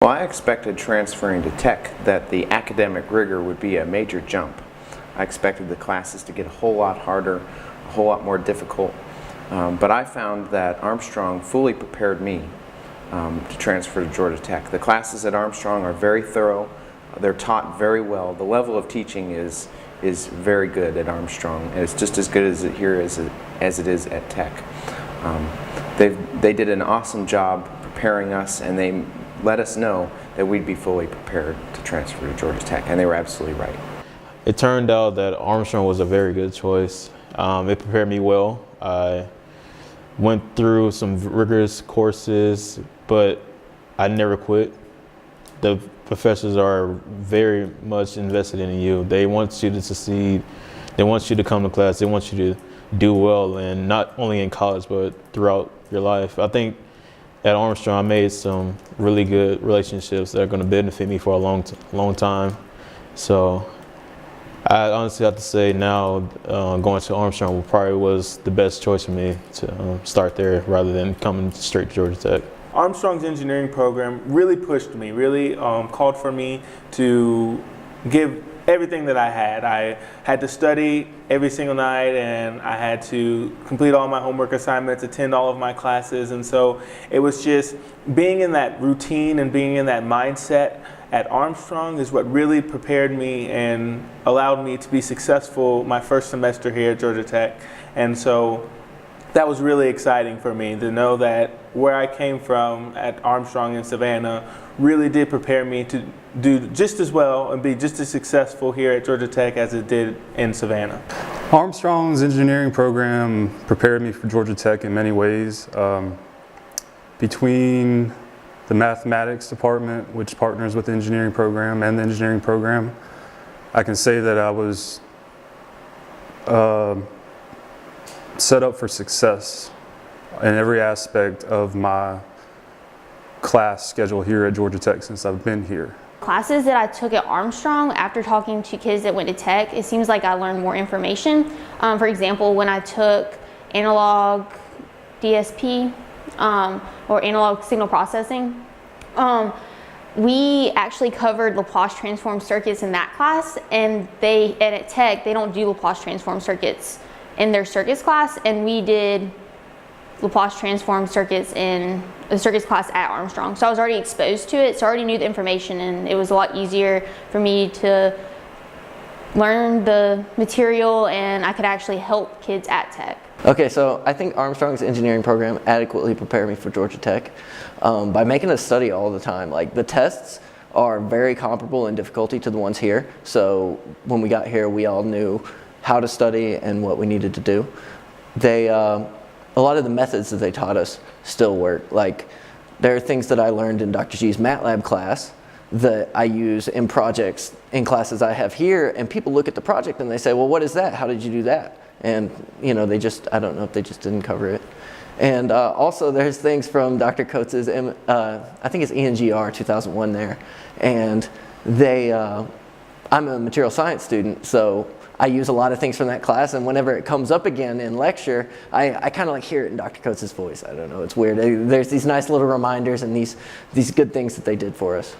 Well, I expected transferring to Tech that the academic rigor would be a major jump. I expected the classes to get a whole lot harder, a whole lot more difficult, but I found that Armstrong fully prepared me to transfer to Georgia Tech. The classes at Armstrong are very thorough, they're taught very well. The level of teaching is very good at Armstrong, and it's just as good as it here as it is at Tech. They did an awesome job preparing us, and they let us know that we'd be fully prepared to transfer to Georgia Tech, and they were absolutely right. It turned out that Armstrong was a very good choice. It prepared me well. I went through some rigorous courses, but I never quit. The professors are very much invested in you. They want you to succeed. They want you to come to class. They want you to do well, and not only in college, but throughout your life. I think at Armstrong, I made some really good relationships that are going to benefit me for a long time. So I honestly have to say now going to Armstrong probably was the best choice for me to start there rather than coming straight to Georgia Tech. Armstrong's engineering program really pushed me, really called for me to give everything that I had. I had to study every single night, and I had to complete all my homework assignments, attend all of my classes, and so it was just being in that routine and being in that mindset at Armstrong is what really prepared me and allowed me to be successful my first semester here at Georgia Tech. And so that was really exciting for me to know that where I came from at Armstrong in Savannah really did prepare me to do just as well and be just as successful here at Georgia Tech as it did in Savannah. Armstrong's engineering program prepared me for Georgia Tech in many ways. Between the mathematics department, which partners with the engineering program, and the engineering program, I can say that I was set up for success in every aspect of my class schedule here at Georgia Tech since I've been here. Classes that I took at Armstrong, after talking to kids that went to Tech, it seems like I learned more information. For example, when I took analog DSP or analog signal processing, we actually covered Laplace transform circuits in that class, and at Tech they don't do Laplace transform circuits in their circuits class, and we did Laplace transform circuits in the circuits class at Armstrong. So I was already exposed to it, so I already knew the information, and it was a lot easier for me to learn the material, and I could actually help kids at Tech. Okay, so I think Armstrong's engineering program adequately prepared me for Georgia Tech by making us study all the time. Like, the tests are very comparable in difficulty to the ones here, so when we got here we all knew how to study and what we needed to do. A lot of the methods that they taught us still work. Like, there are things that I learned in Dr. G's MATLAB class that I use in projects in classes I have here, and people look at the project and they say, well, what is that? How did you do that? And I don't know if they just didn't cover it. And also there's things from Dr. Coates's, I think it's ENGR 2001 there, and I'm a material science student, so I use a lot of things from that class, and whenever it comes up again in lecture, I kind of like hear it in Dr. Coates' voice. I don't know, it's weird. There's these nice little reminders and these good things that they did for us.